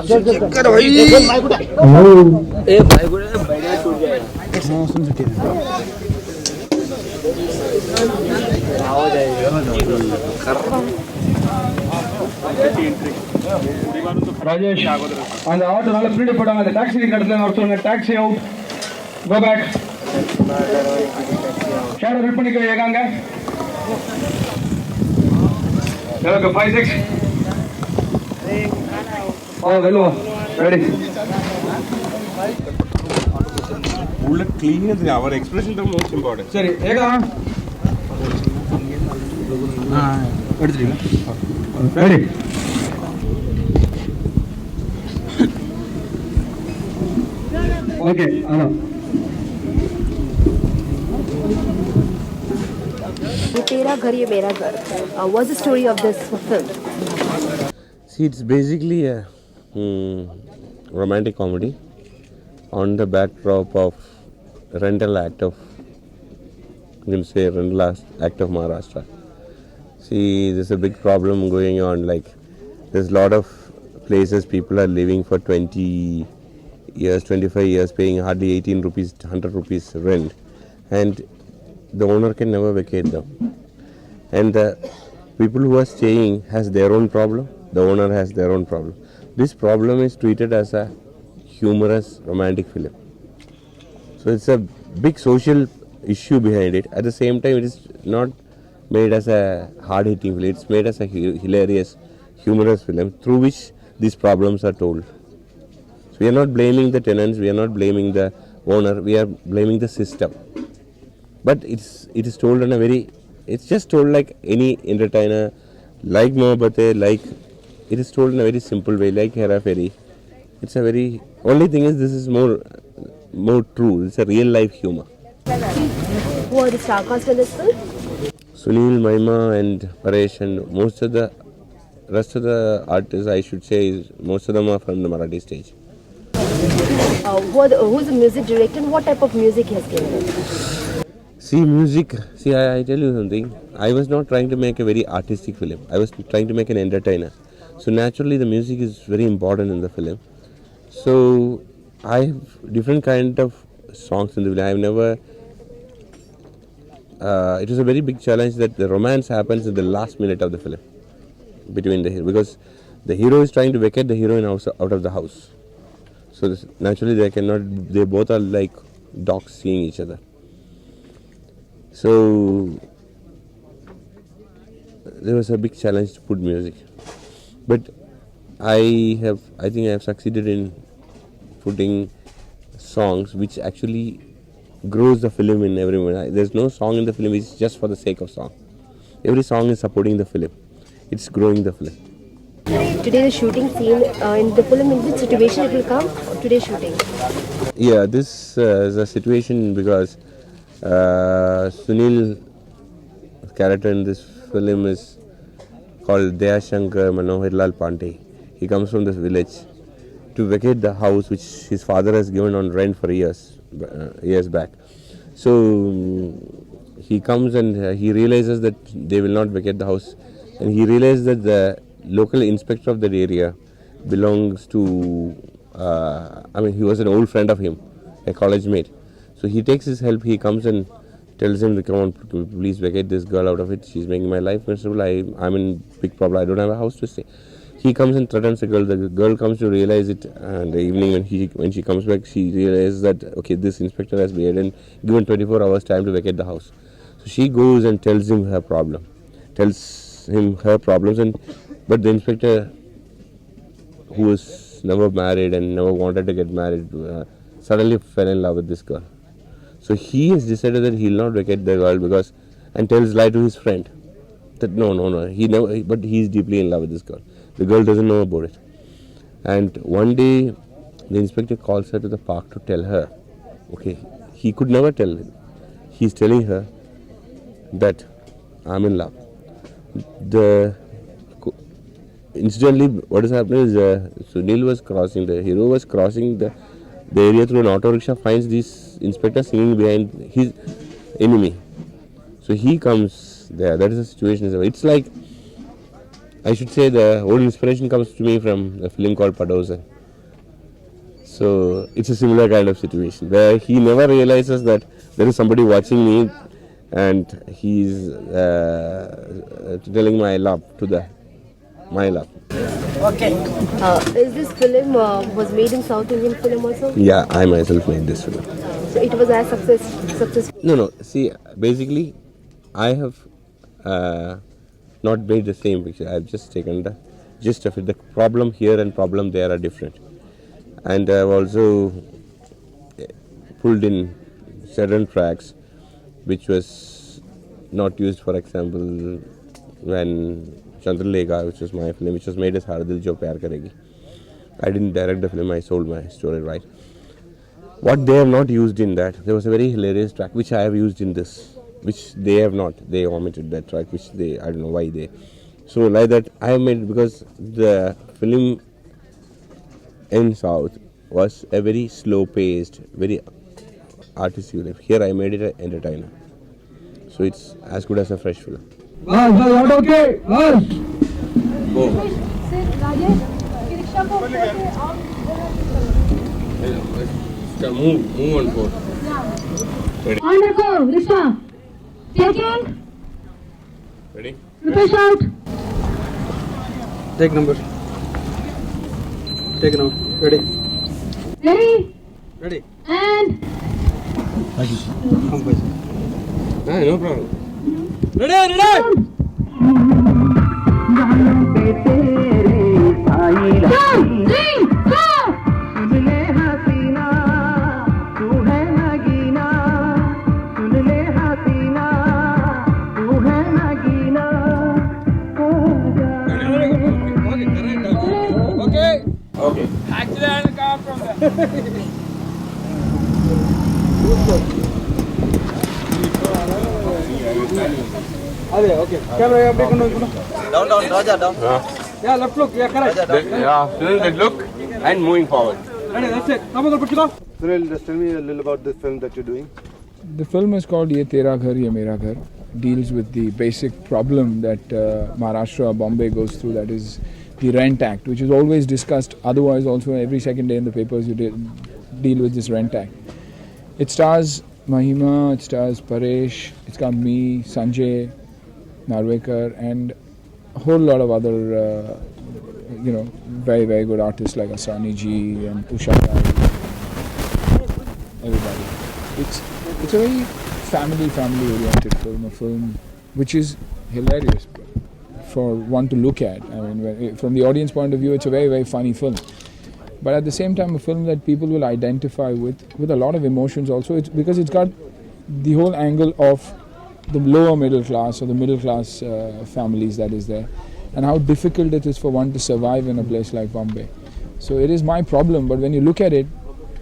Check कर भाई। ए भाई को बैठा टूट जाएगा। हां सुन सकते हैं। आओ जाएगा। Rajesh, அந்த ஆட்டோ நல்ல ஸ்பீடு போட்டாங்க. அந்த டாக்ஸி இடத்துல வர சொல்லுங்க. Taxi out. Go back. Share ரெட் பண்ணிக்க ஏகாங்க. எனக்கு 5 6. வெல்வா. ரெடி. உள்ள கிளீன் அவர் எக்ஸ்பிரஷன் தான் மோஸ்ட் இம்பார்ட்டன்ட். சரி ஏகா. எடுத்துட்டீங்க. ரெடி. Okay, तेरा घर ये मेरा घर. What's the story of this film? See, it's basically a romantic comedy on the backdrop of rental act of, you can say, rental act of Maharashtra. See, there's a big problem going on. Like, there's a lot of places people are living for 20 years, 25 years, paying hardly 18 rupees, 100 rupees rent, and the owner can never vacate them. And the people who are staying has their own problem, the owner has their own problem. This problem is treated as a humorous romantic film. So it's a big social issue behind it. At the same time, it is not made as a hard-hitting film. It's made as a hilarious, humorous film through which these problems are told. So we are not blaming the tenants, we are not blaming the owner, we are blaming the system. But it is told in a very, it's just told like any entertainer, like Mohabbat, like, it is told in a very simple way, like Hera Fairy. It's a very, only thing is this is more true, it's a real life humor. Who are the star cast for this film? Sunil, Mahima and Paresh, and most of the rest of the artists, I should say, most of them are from the Marathi stage. Who's the music director and what type of music he has given? See, music, see, I tell you something, I was not trying to make a very artistic film, I was trying to make an entertainer. So naturally the music is very important in the film. So I have different kind of songs in the film. I have never, it was a very big challenge that the romance happens in the last minute of the film between the hero, because the hero is trying to vacate the heroine out of the house. So this, naturally they cannot, they both are like dogs seeing each other. So there was a big challenge to put music, but I think I have succeeded in putting songs which actually grows the film in every moment. There's no song in the film which is just for the sake of song. Every song is supporting the film. It's growing the film. Today the shooting scene in the film, in which situation it will come? Today's shooting. Yeah, this is a situation because Sunil's character in this film is called Dayashankar Manoharlal Pandey. He comes from this village to vacate the house which his father has given on rent for years back. So he comes and he realizes that they will not vacate the house, and he realizes that the local inspector of that area belongs to, he was an old friend of him, a college mate. So he takes his help, he comes and tells him to come on, please vacate this girl out of it, she's making my life miserable, I'm in big problem, I don't have a house to stay. He comes and threatens the girl comes to realize it, and the evening when she comes back, she realizes that, okay, this inspector has given 24 hours time to vacate the house. So she goes and tells him her problems, but the inspector, who was never married and never wanted to get married, suddenly fell in love with this girl. So he has decided that he will not vacate the girl and tells lie to his friend that no, but he is deeply in love with this girl. The girl doesn't know about it. And one day, the inspector calls her to the park to tell her, okay, he could never tell her. He's telling her that I'm in love. Incidentally, what is happening is Sunil was crossing, the hero was crossing the area through an auto rickshaw, finds this inspector singing behind his enemy. So he comes there. That is the situation. It's like I should say the whole inspiration comes to me from a film called Padosan. So it's a similar kind of situation where he never realizes that there is somebody watching me, and he's telling my love to my love. Is this film was made in South Indian film also? Yeah, I myself made this film. So it was as successful. No. See, basically, I have not made the same picture. I've just taken the gist of it. The problem here and problem there are different, and I've also pulled in certain tracks which was not used. For example, when Chandralekha, which was my film, which was made as Har Dil Jo Pyar Karegi. I didn't direct the film. I sold my story right. What they have not used in that, there was a very hilarious track which I have used in this, which they have not. They omitted that track, which I don't know why they. So like that, I have made because the film in South was a very slow-paced, very artistic. Here I made it an entertainer. So it's as good as a fresh film. Okay. Move on board. On go, Risha. Taking. Ready? Prepare shout. Take number. Take now. Ready. Ready. Ready. And. Come please. No problem. Ready. Two, three, four. Okay. Accident come from there. Okay. Camera down, Raja down. Yeah, left look. Yeah, correct. Still look and moving forward. Ready, that's it. Sunil, just tell me a little about this film that you're doing. The film is called Ye Tera Ghar, Ye Mera Ghar. Deals with the basic problem that Maharashtra, Bombay goes through, that is the Rent Act, which is always discussed. Otherwise, also every second day in the papers you deal with this Rent Act. It stars Mahima, it stars Paresh, it's got me, Sanjay Narvekar, and a whole lot of other, very, very good artists like Asani Ji and Usha Rai, everybody. It's a very family-oriented film, a film which is hilarious for one to look at. I mean, from the audience point of view, it's a very, very funny film. But at the same time, a film that people will identify with a lot of emotions also. It's because it's got the whole angle of the lower middle class or the middle class families that is there, and how difficult it is for one to survive in a place like Bombay. So it is my problem, but when you look at it,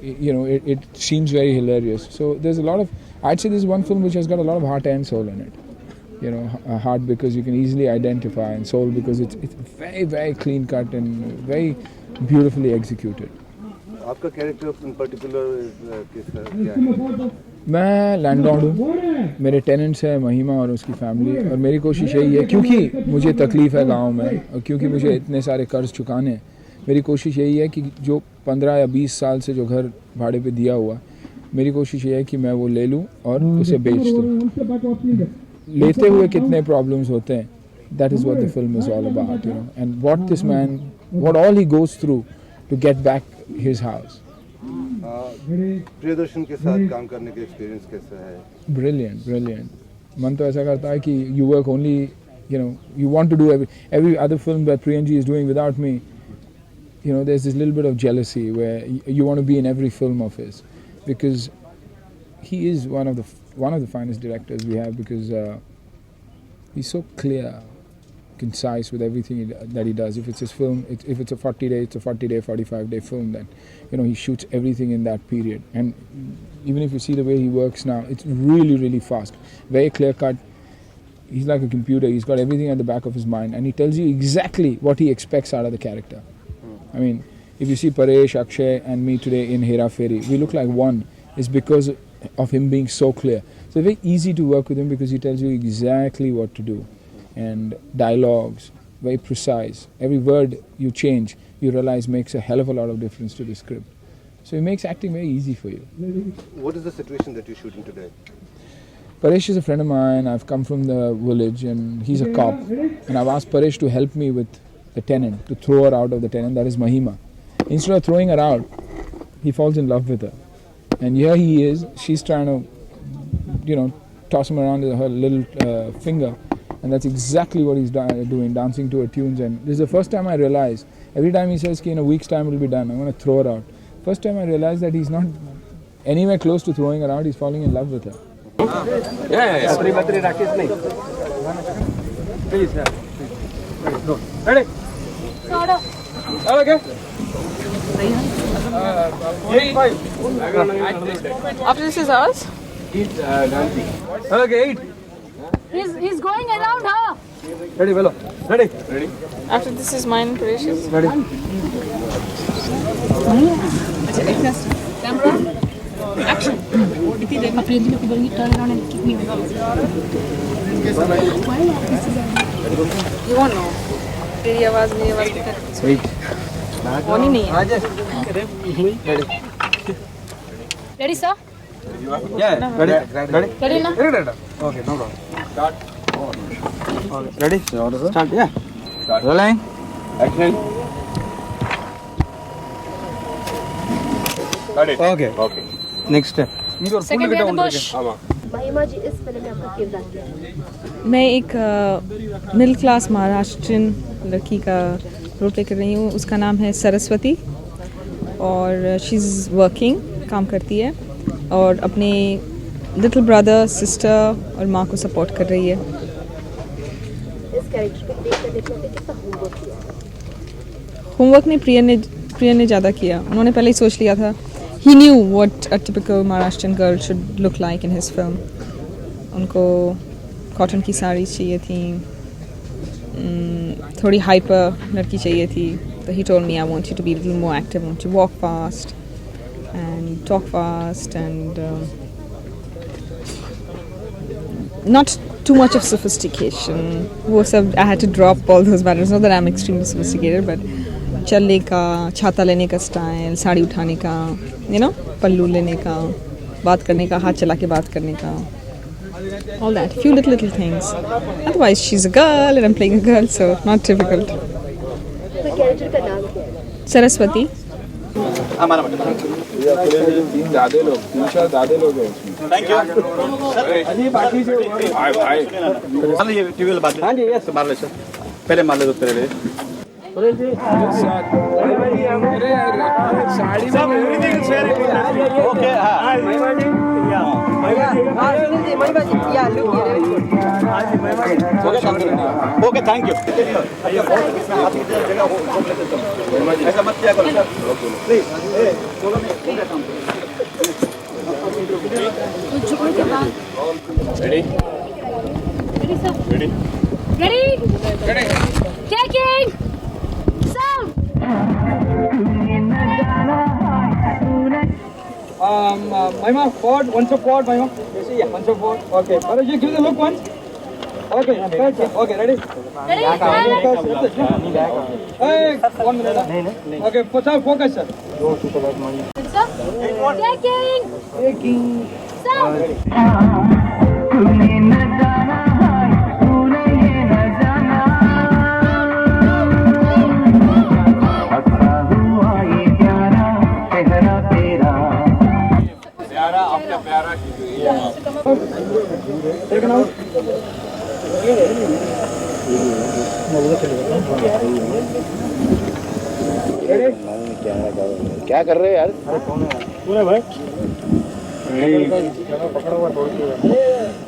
it seems very hilarious. So there's a lot of, I'd say this is one film which has got a lot of heart and soul in it. Heart because you can easily identify, and soul because it's very, very clean cut and very beautifully executed. आपका character in particular is क्या है? मैं landlord हूँ, मेरे tenants हैं महिमा और उसकी फैमिली, और मेरी कोशिश यही है, क्योंकि मुझे तकलीफ़ है गांव में और क्योंकि मुझे इतने सारे कर्ज चुकाने हैं, मेरी कोशिश यही है कि जो 15 या 20 साल से जो घर भाड़े पे दिया हुआ, मेरी कोशिश ये है कि मैं वो ले लूँ और उसे बेच दूँ. लेते हुए कितने प्रॉब्लम्स होते हैं, that is what the film is all about, and what this man, what all he goes through to get back his house. Priyadarshan के साथ काम करने का एक्सपीरियंस कैसा है? Brilliant. मन तो ऐसा करता है कि you work only, you want to do every other film that Priyanji is doing without me. There's this little bit of jealousy where you want to be in every film of his, because he is one of the finest directors we have, because he's so clear, concise with everything that he does. If it's his film, if it's a 40-day, it's a 40-day, 45-day film. Then he shoots everything in that period. And even if you see the way he works now, it's really, really fast, very clear cut. He's like a computer. He's got everything at the back of his mind, and he tells you exactly what he expects out of the character. I mean, if you see Paresh, Akshay and me today in Hera Fairy, we look like one. It's because of him being so clear. So it's very easy to work with him because he tells you exactly what to do. And dialogues, very precise. Every word you change, you realize makes a hell of a lot of difference to the script. So it makes acting very easy for you. What is the situation that you're shooting today? Paresh is a friend of mine. I've come from the village and he's a cop. And I've asked Paresh to help me with the tenant, to throw her out of the tenant, that is Mahima. Instead of throwing her out, he falls in love with her. And here he is, she's trying to, toss him around with her little finger. And that's exactly what he's doing, dancing to her tunes. And this is the first time I realized, every time he says, in a week's time it'll be done, I'm going to throw her out. First time I realized that he's not anywhere close to throwing her out, he's falling in love with her. Ready? Okay. After this is ours? Okay, 8. He's going around her. Ready, Bello. Ready? After this is mine, Precious. Ready? Camera. Action. Turn around and kick me. You won't know. तेरी आवाज मेरी आवाज होनी नहीं है. Ready, sir? Yeah. Ready? Ready now? Ready. Okay, no problem. Start. Okay. Ready? Start. Yeah. Start. Rolling. Action. Okay. Next step. Second way the bush. महिमा जी, इस film में आपका किरदार क्या है? मैं एक मिडिल क्लास महाराष्ट्रियन लड़की का रोल प्ले कर रही हूँ. उसका नाम है सरस्वती और शी इज़ वर्किंग, काम करती है और अपने लिटिल ब्रदर, सिस्टर और माँ को सपोर्ट कर रही है. इस कैरेक्टर को प्ले करने के लिए कितना होमवर्क किया? होमवर्क ने प्रिया ने ज़्यादा किया. उन्होंने पहले ही सोच लिया था. He knew what a typical Maharashtrian girl should look like in his film. उनको कॉटन की साड़ी चाहिए थी, थोड़ी हाइपर लड़की चाहिए थी. So he told me, I want you to be a little more active, I want you to walk fast and talk fast and not too much of sophistication. वो सब, I had to drop all those barriers. Not that I'm extremely sophisticated, but चलने का, छाता लेने का style, sari उठाने का, पल्लू लेने का, बात करने का, हाथ चला के बात करने का, all that, few little things. Otherwise she's a girl and I'm playing a girl, so not difficult. तो कैरेक्टर का नाम क्या है? सरस्वती. तीन दादे लोग हैं उसमें. Thank you. बाकी जो भाई ये टीवी बात. हाँ जी, यस, मार ले सर. पहले मार ले दो तेरे. Sari okay, thank you. ऐसा मत किया करो please. Ready? Ready, sir? Ready? Taking! Sound! Mahima, forward, one step forward, Mahima. Yeah, one step forward. Okay. All right, you give the look once. Okay, okay, ready? Ready? Hey, 1 minute. Okay, focus, sir. Taking! Sound! Taken out. क्या कर रहे हैं यार? पूरा भाई.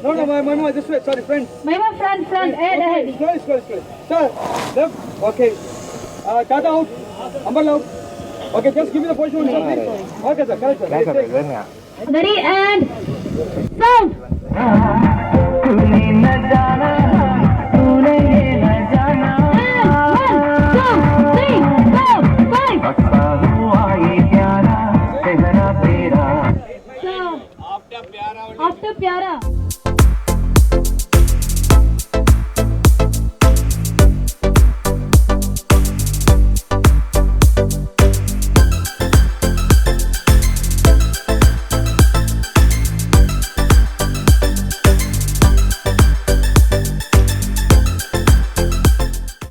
No, Mahima, this way. Sorry, friend. Mahima, front, ahead. Slowly. Sir, left. Okay. Tata out. Ambal out. Okay, just give me the position, sir, please. Okay, sir. Correct, sir. Ready and sound!